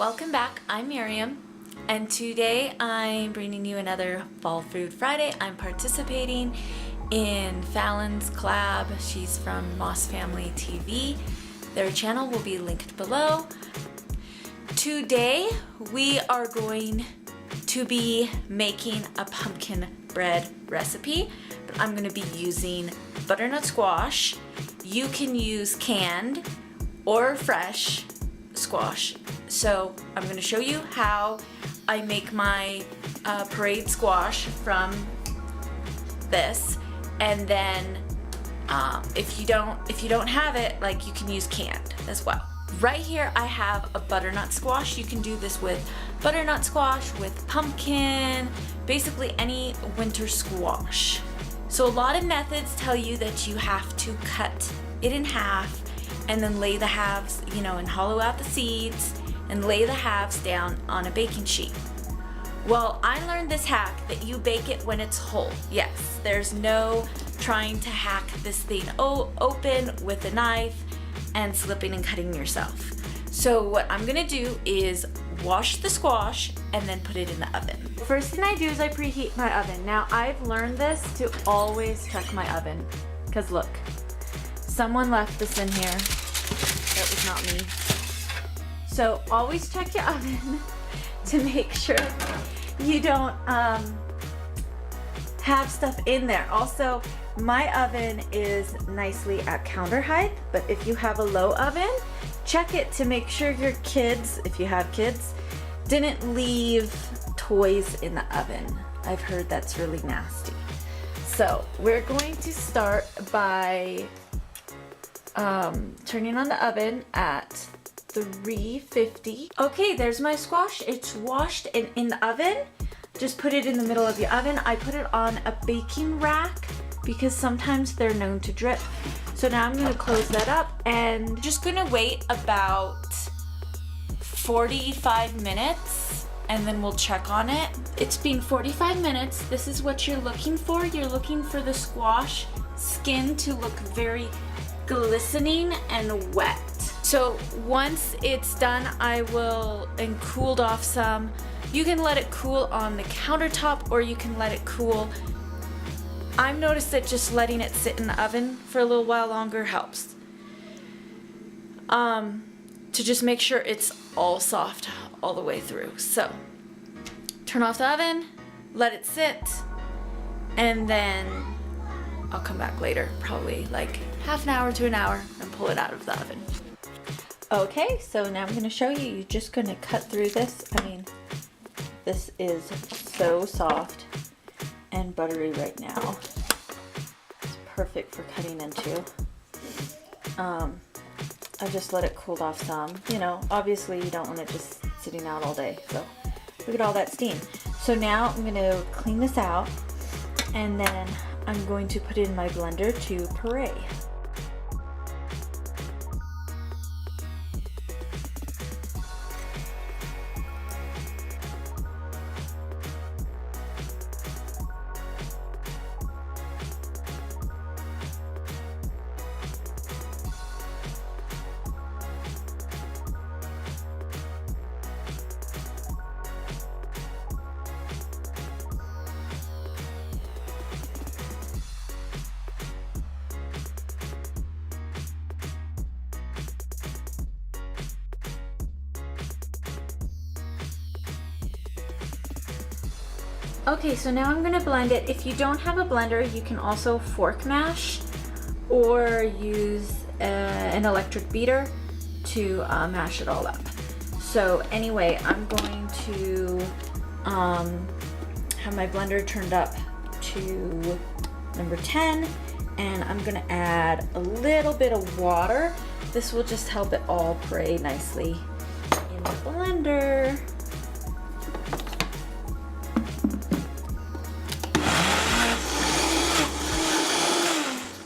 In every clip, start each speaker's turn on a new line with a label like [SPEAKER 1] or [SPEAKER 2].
[SPEAKER 1] welcome back. I'm Miriam, and today I'm bringing you another Fall Food Friday. I'm participating in Fallon's collab. She's from Moss Family TV. Their channel will be linked below. Today we are going to be making a pumpkin bread recipe, but I'm going to be using butternut squash. You can use canned or fresh squash. So I'm going to show you how I make my pureed squash from this, and then if you don't have it, like, you can use canned as well. Right here I have a butternut squash. You can do this with butternut squash, with pumpkin, basically any winter squash. So a lot of methods tell you that you have to cut it in half and then lay the halves, and hollow out the seeds and lay the halves down on a baking sheet. Well, I learned this hack that you bake it when it's whole. Yes, there's no trying to hack this thing open with a knife and slipping and cutting yourself. So what I'm gonna do is wash the squash and then put it in the oven. First thing I do is I preheat my oven. Now, I've learned this to always check my oven, because look, someone left this in here. That was not me. So always check your oven to make sure you don't have stuff in there. Also, my oven is nicely at counter height, but if you have a low oven, check it to make sure your kids, if you have kids, didn't leave toys in the oven. I've heard that's really nasty. So we're going to start by turning on the oven at 350. Okay, there's my squash. It's washed and in the oven. Just put it in the middle of your oven. I put it on a baking rack because sometimes they're known to drip. So now I'm gonna close that up and just gonna wait about 45 minutes and then we'll check on it. It's been 45 minutes. This is what you're looking for. You're looking for the squash skin to look very glistening and wet. So once it's done, and cooled off some, you can let it cool on the countertop or you can let it cool. I've noticed that just letting it sit in the oven for a little while longer helps. To just make sure it's all soft all the way through. So turn off the oven, let it sit, and then I'll come back later, probably like half an hour to an hour, and pull it out of the oven. Okay, so now I'm going to show you. You're just going to cut through this. I mean, this is so soft and buttery right now. It's perfect for cutting into. I just let it cool off some. Obviously you don't want it just sitting out all day. So look at all that steam. So now I'm going to clean this out, and then I'm going to put it in my blender to puree. Okay, so now I'm going to blend it. If you don't have a blender, you can also fork mash or use an electric beater to mash it all up. So anyway, I'm going to have my blender turned up to number 10, and I'm going to add a little bit of water. This will just help it all puree nicely in the blender.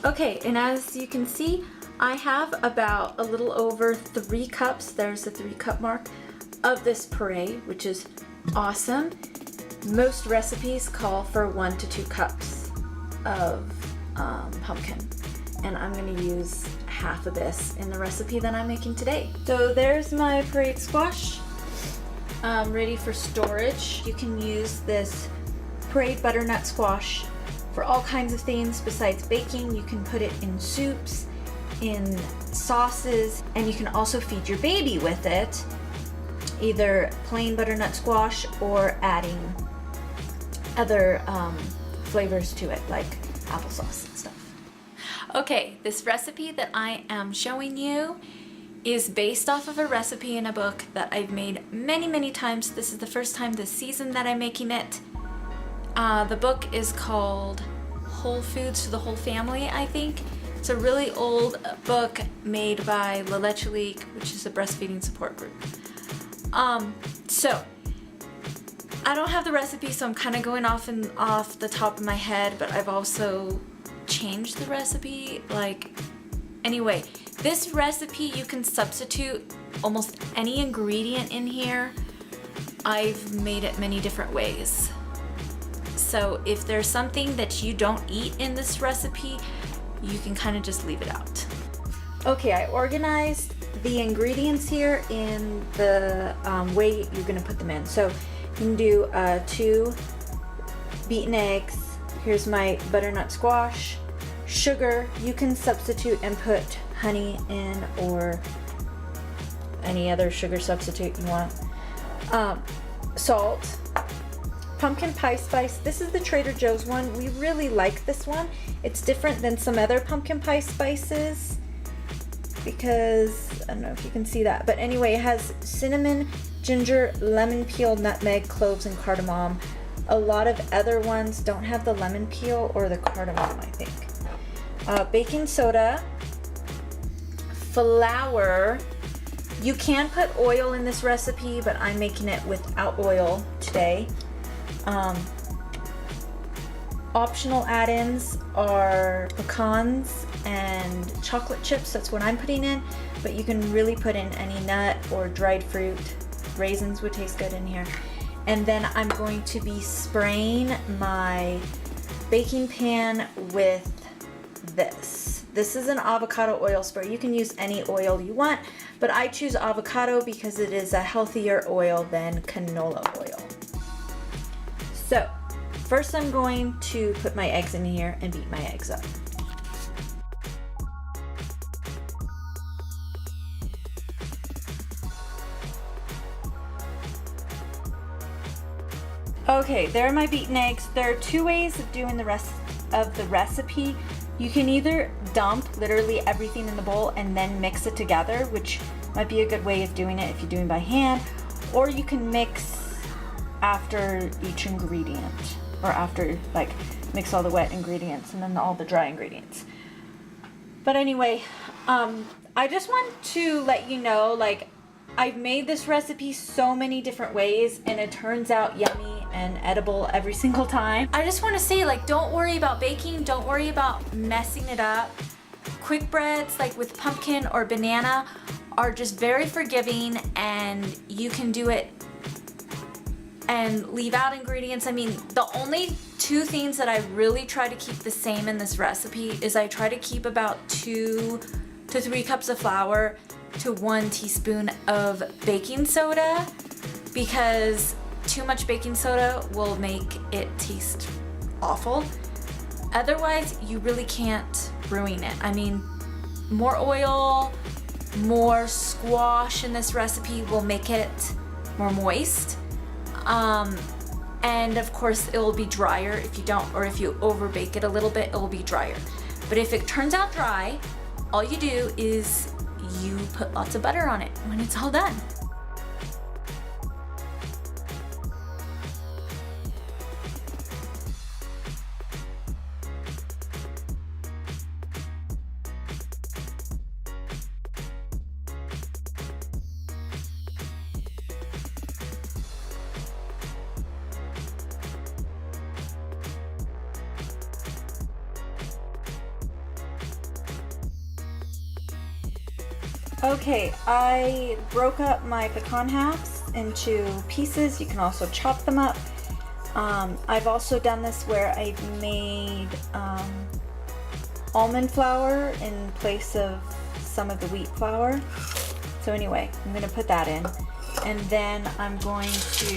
[SPEAKER 1] Okay, and as you can see, I have about a little over 3 cups, there's the 3-cup mark, of this puree, which is awesome. Most recipes call for 1 to 2 cups of pumpkin, and I'm going to use half of this in the recipe that I'm making today. So there's my pureed squash. ready for storage. You can use this pureed butternut squash for all kinds of things besides baking. You can put it in soups, in sauces, and you can also feed your baby with it, either plain butternut squash or adding other flavors to it, like applesauce and stuff. Okay, this recipe that I am showing you is based off of a recipe in a book that I've made many, many times. This is the first time this season that I'm making it. The book is called Whole Foods for the Whole Family, I think. It's a really old book made by La Leche League, which is a breastfeeding support group. So I don't have the recipe, so I'm kind of going off the top of my head, but I've also changed the recipe. Anyway, this recipe you can substitute almost any ingredient in here. I've made it many different ways. So if there's something that you don't eat in this recipe, you can kind of just leave it out. Okay, I organized the ingredients here in the way you're gonna put them in. So you can do 2 beaten eggs. Here's my butternut squash. Sugar, you can substitute and put honey in or any other sugar substitute you want. Salt. Pumpkin pie spice. This is the Trader Joe's one. We really like this one. It's different than some other pumpkin pie spices because, I don't know if you can see that, but anyway, it has cinnamon, ginger, lemon peel, nutmeg, cloves, and cardamom. A lot of other ones don't have the lemon peel or the cardamom, I think. Baking soda, flour. You can put oil in this recipe, but I'm making it without oil today. Optional add-ins are pecans and chocolate chips. That's what I'm putting in, but you can really put in any nut or dried fruit. Raisins would taste good in here. And then I'm going to be spraying my baking pan with this. This is an avocado oil spray. You can use any oil you want, but I choose avocado because it is a healthier oil than canola oil. So first I'm going to put my eggs in here and beat my eggs up. Okay, there are my beaten eggs. There are 2 ways of doing the rest of the recipe. You can either dump literally everything in the bowl and then mix it together, which might be a good way of doing it if you're doing by hand, or you can mix after each ingredient, or after, mix all the wet ingredients and then all the dry ingredients. But anyway, I just want to let you know, I've made this recipe so many different ways and it turns out yummy and edible every single time. I just want to say, don't worry about baking, don't worry about messing it up. Quick breads with pumpkin or banana are just very forgiving, and you can do it and leave out ingredients. I mean, the only 2 things that I really try to keep the same in this recipe is I try to keep about 2 to 3 cups of flour to 1 teaspoon of baking soda, because too much baking soda will make it taste awful. Otherwise, you really can't ruin it. I mean, more oil, more squash in this recipe will make it more moist. And of course it will be drier if you don't, or if you over bake it a little bit, it will be drier. But if it turns out dry, all you do is you put lots of butter on it when it's all done. Okay, I broke up my pecan halves into pieces. You can also chop them up. I've also done this where I've made almond flour in place of some of the wheat flour. So anyway, I'm gonna put that in. And then I'm going to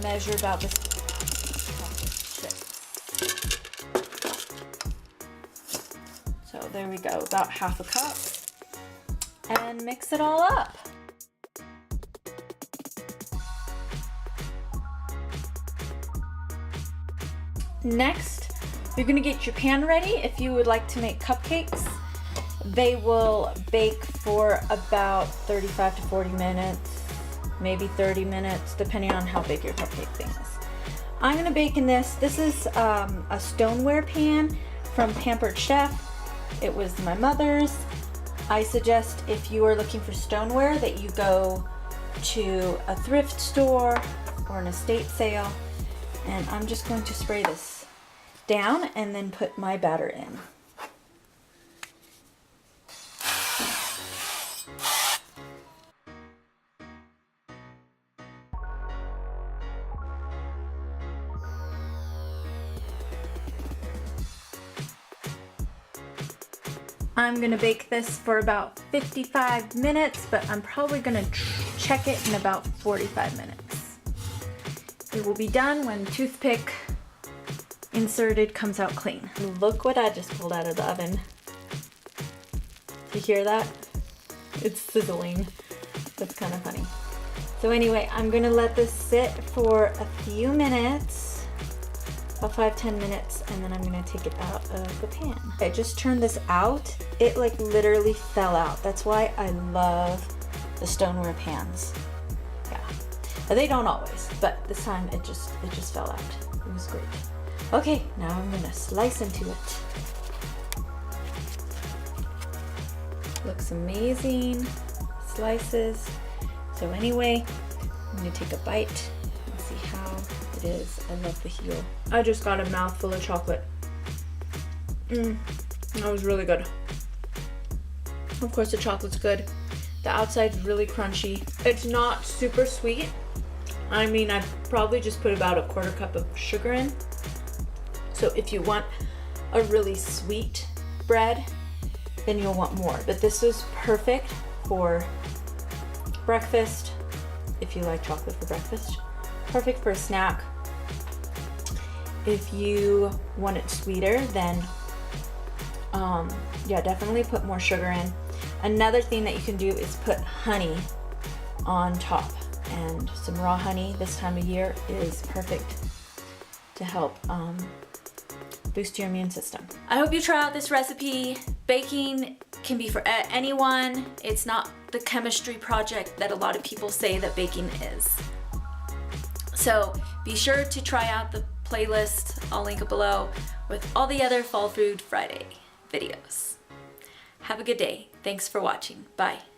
[SPEAKER 1] measure about this chips. So there we go, about half a cup. And mix it all up. Next, you're gonna get your pan ready if you would like to make cupcakes. They will bake for about 35 to 40 minutes, maybe 30 minutes, depending on how big your cupcake thing is. I'm gonna bake in this. This is a stoneware pan from Pampered Chef. It was my mother's. I suggest if you are looking for stoneware that you go to a thrift store or an estate sale. And I'm just going to spray this down and then put my batter in. I'm gonna bake this for about 55 minutes, but I'm probably gonna check it in about 45 minutes. It will be done when toothpick inserted comes out clean. Look what I just pulled out of the oven. Do you hear that? It's sizzling. That's kind of funny. So anyway, I'm gonna let this sit for a few minutes. About 5-10 minutes, and then I'm gonna take it out of the pan. I just turned this out. It like literally fell out. That's why I love the stoneware pans. Yeah, they don't always, but this time it just fell out. It was great. Okay, now I'm gonna slice into it. Looks amazing. Slices. So anyway, I'm gonna take a bite and see how it is. I love the heel. I just got a mouthful of chocolate. That was really good. Of course the chocolate's good. The outside's really crunchy. It's not super sweet. I mean, I probably just put about a 1/4 cup of sugar in. So if you want a really sweet bread, then you'll want more. But this is perfect for breakfast, if you like chocolate for breakfast. Perfect for a snack. If you want it sweeter, then yeah, definitely put more sugar in. Another thing that you can do is put honey on top, and some raw honey this time of year is perfect to help boost your immune system. I hope you try out this recipe. Baking can be for anyone. It's not the chemistry project that a lot of people say that baking is. So be sure to try out the playlist, I'll link it below, with all the other Fall Food Friday videos. Have a good day. Thanks for watching. Bye.